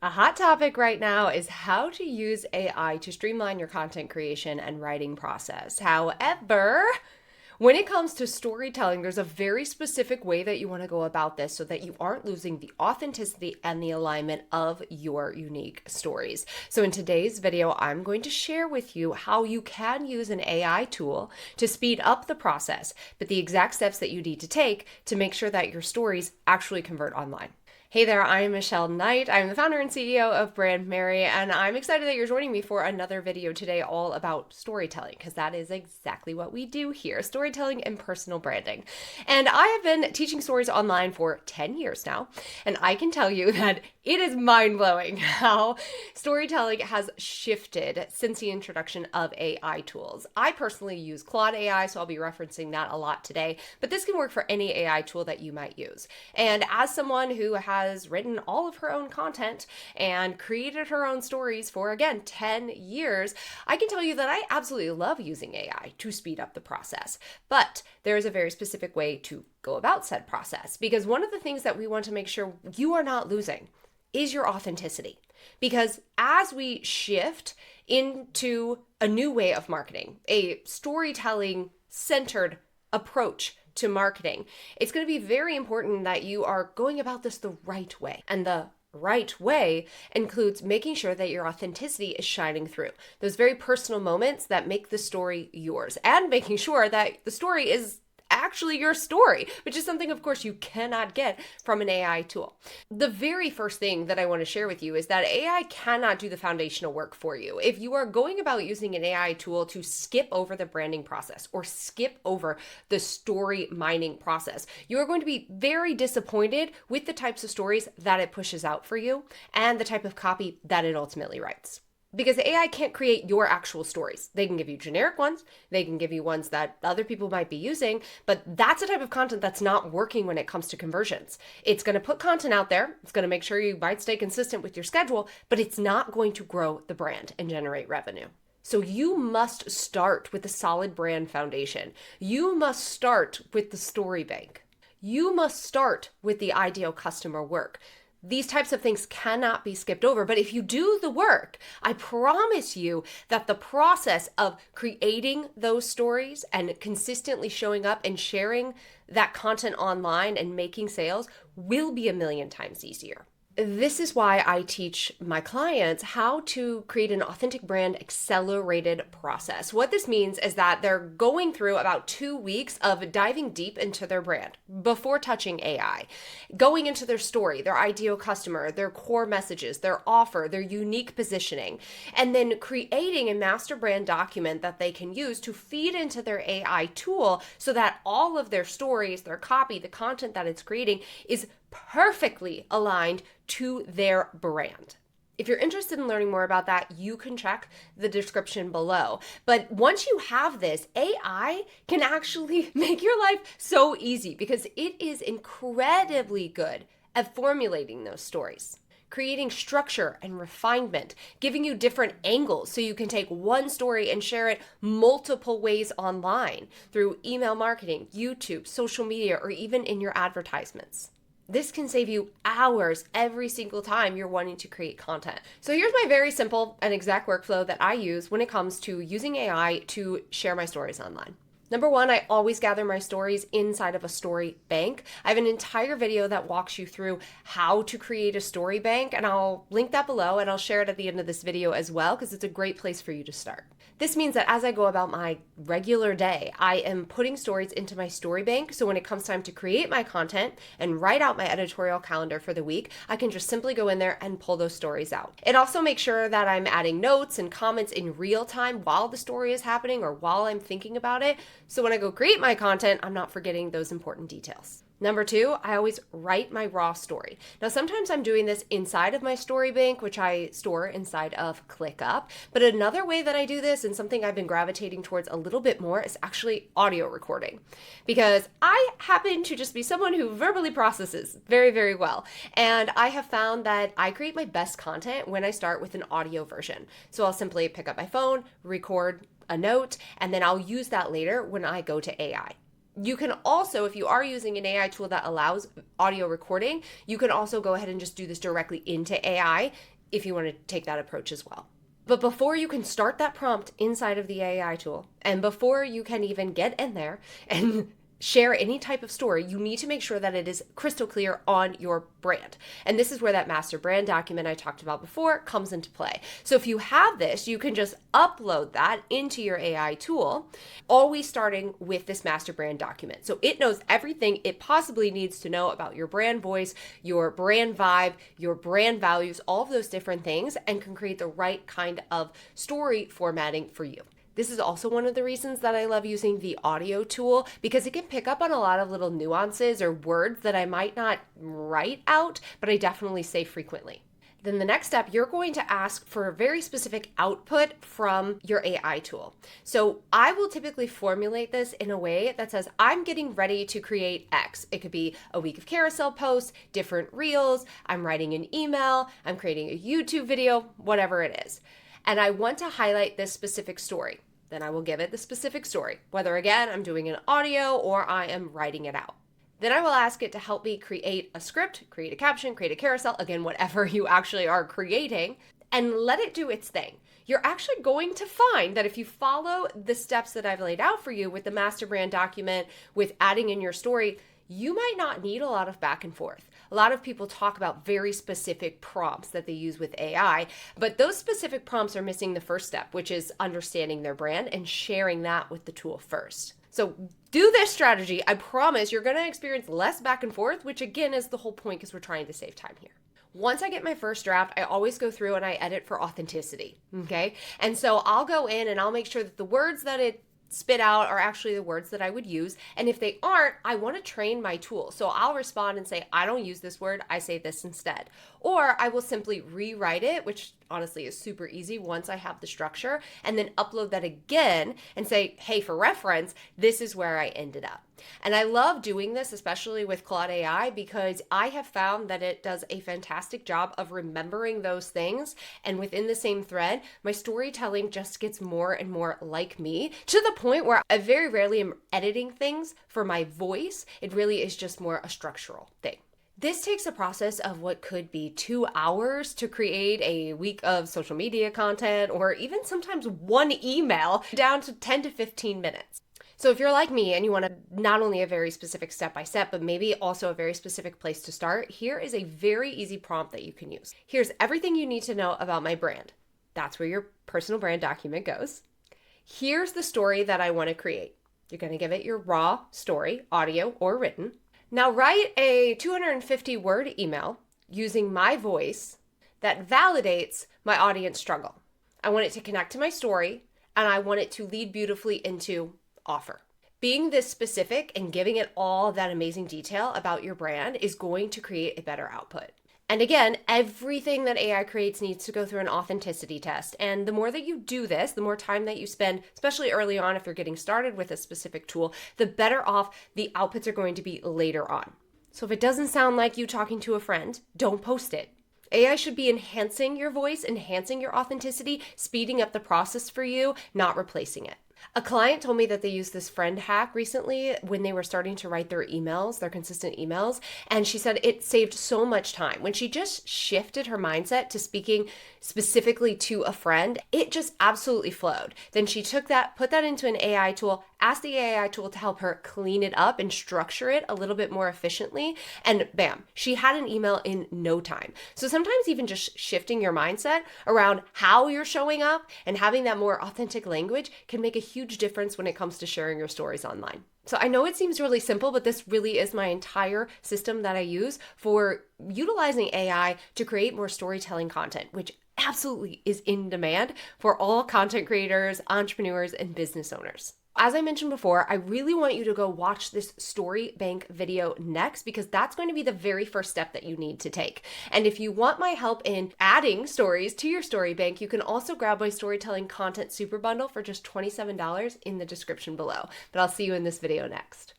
A hot topic right now is how to use AI to streamline your content creation and writing process. However, when it comes to storytelling, there's a very specific way that you want to go about this so that you aren't losing the authenticity and the alignment of your unique stories. So in today's video, I'm going to share with you how you can use an AI tool to speed up the process, but the exact steps that you need to take to make sure that your stories actually convert online. Hey there, I'm Michelle Knight. I'm the founder and CEO of Brand Mary, and I'm excited that you're joining me for another video today all about storytelling, because that is exactly what we do here, storytelling and personal branding. And I have been teaching stories online for 10 years now, and I can tell you that it is mind-blowing how storytelling has shifted since the introduction of AI tools. I personally use Claude AI, so I'll be referencing that a lot today, but this can work for any AI tool that you might use. And as someone who has written all of her own content and created her own stories for, again, 10 years, I can tell you that I absolutely love using AI to speed up the process. But there is a very specific way to go about said process, because one of the things that we want to make sure you are not losing is your authenticity. Because as we shift into a new way of marketing, a storytelling centered approach to marketing, it's going to be very important that you are going about this the right way. And the right way includes making sure that your authenticity is shining through. Those very personal moments that make the story yours, and making sure that the story is actually your story, which is something, of course, you cannot get from an AI tool. The very first thing that I want to share with you is that AI cannot do the foundational work for you. If you are going about using an AI tool to skip over the branding process or skip over the story mining process, you are going to be very disappointed with the types of stories that it pushes out for you and the type of copy that it ultimately writes. Because AI can't create your actual stories. They can give you generic ones, they can give you ones that other people might be using, but that's a type of content that's not working when it comes to conversions. It's going to put content out there, it's going to make sure you might stay consistent with your schedule, but it's not going to grow the brand and generate revenue. So you must start with a solid brand foundation. You must start with the story bank. You must start with the ideal customer work. These types of things cannot be skipped over, but if you do the work, I promise you that the process of creating those stories and consistently showing up and sharing that content online and making sales will be a million times easier. This is why I teach my clients how to create an authentic brand accelerated process. What this means is that they're going through about 2 weeks of diving deep into their brand before touching AI, going into their story, their ideal customer, their core messages, their offer, their unique positioning, and then creating a master brand document that they can use to feed into their AI tool so that all of their stories, their copy, the content that it's creating is perfectly aligned to their brand. If you're interested in learning more about that, you can check the description below. But once you have this, AI can actually make your life so easy because it is incredibly good at formulating those stories, creating structure and refinement, giving you different angles so you can take one story and share it multiple ways online through email marketing, YouTube, social media, or even in your advertisements. This can save you hours every single time you're wanting to create content. So here's my very simple and exact workflow that I use when it comes to using AI to share my stories online. Number one, I always gather my stories inside of a story bank. I have an entire video that walks you through how to create a story bank, and I'll link that below and I'll share it at the end of this video as well because it's a great place for you to start. This means that as I go about my regular day, I am putting stories into my story bank. So when it comes time to create my content and write out my editorial calendar for the week, I can just simply go in there and pull those stories out. It also makes sure that I'm adding notes and comments in real time while the story is happening or while I'm thinking about it. So when I go create my content, I'm not forgetting those important details. Number two, I always write my raw story. Now, sometimes I'm doing this inside of my story bank, which I store inside of ClickUp. But another way that I do this, and something I've been gravitating towards a little bit more, is actually audio recording. Because I happen to just be someone who verbally processes very, very well. And I have found that I create my best content when I start with an audio version. So I'll simply pick up my phone, record a note, and then I'll use that later when I go to AI. You can also, if you are using an AI tool that allows audio recording, you can also go ahead and just do this directly into AI if you want to take that approach as well. But before you can start that prompt inside of the AI tool, and before you can even get in there and share any type of story, you need to make sure that it is crystal clear on your brand. And this is where that master brand document I talked about before comes into play. So if you have this, you can just upload that into your AI tool, always starting with this master brand document. So it knows everything it possibly needs to know about your brand voice, your brand vibe, your brand values, all of those different things, and can create the right kind of story formatting for you. This is also one of the reasons that I love using the audio tool, because it can pick up on a lot of little nuances or words that I might not write out, but I definitely say frequently. Then the next step, you're going to ask for a very specific output from your AI tool. So I will typically formulate this in a way that says, I'm getting ready to create X. It could be a week of carousel posts, different reels, I'm writing an email, I'm creating a YouTube video, whatever it is. And I want to highlight this specific story. Then I will give it the specific story, whether again, I'm doing an audio or I am writing it out. Then I will ask it to help me create a script, create a caption, create a carousel, again, whatever you actually are creating, and let it do its thing. You're actually going to find that if you follow the steps that I've laid out for you with the master brand document, with adding in your story, you might not need a lot of back and forth. A lot of people talk about very specific prompts that they use with AI, but those specific prompts are missing the first step, which is understanding their brand and sharing that with the tool first. So do this strategy. I promise you're going to experience less back and forth, which again is the whole point because we're trying to save time here. Once I get my first draft, I always go through and I edit for authenticity, okay? And so I'll go in and I'll make sure that the words that it spit out are actually the words that I would use. And if they aren't, I want to train my tool. So I'll respond and say, I don't use this word, I say this instead. Or I will simply rewrite it, which honestly is super easy once I have the structure, and then upload that again and say, hey, for reference, this is where I ended up. And I love doing this, especially with Claude AI, because I have found that it does a fantastic job of remembering those things. And within the same thread, my storytelling just gets more and more like me, to the point where I very rarely am editing things for my voice. It really is just more a structural thing. This takes a process of what could be 2 hours to create a week of social media content, or even sometimes one email, down to 10 to 15 minutes. So if you're like me and you want not only a very specific step-by-step, but maybe also a very specific place to start, here is a very easy prompt that you can use. Here's everything you need to know about my brand. That's where your personal brand document goes. Here's the story that I want to create. You're going to give it your raw story, audio or written. Now write a 250-word email using my voice that validates my audience struggle. I want it to connect to my story, and I want it to lead beautifully into offer. Being this specific and giving it all that amazing detail about your brand is going to create a better output. And again, everything that AI creates needs to go through an authenticity test. And the more that you do this, the more time that you spend, especially early on if you're getting started with a specific tool, the better off the outputs are going to be later on. So if it doesn't sound like you talking to a friend, don't post it. AI should be enhancing your voice, enhancing your authenticity, speeding up the process for you, not replacing it. A client told me that they used this friend hack recently when they were starting to write their emails, their consistent emails, and she said it saved so much time. When she just shifted her mindset to speaking specifically to a friend, it just absolutely flowed. Then she took that, put that into an AI tool, asked the AI tool to help her clean it up and structure it a little bit more efficiently, and bam, she had an email in no time. So sometimes even just shifting your mindset around how you're showing up and having that more authentic language can make a huge difference when it comes to sharing your stories online. So I know it seems really simple, but this really is my entire system that I use for utilizing AI to create more storytelling content, which absolutely is in demand for all content creators, entrepreneurs, and business owners. As I mentioned before, I really want you to go watch this story bank video next, because that's going to be the very first step that you need to take. And if you want my help in adding stories to your story bank, you can also grab my storytelling content super bundle for just $27 in the description below. But I'll see you in this video next.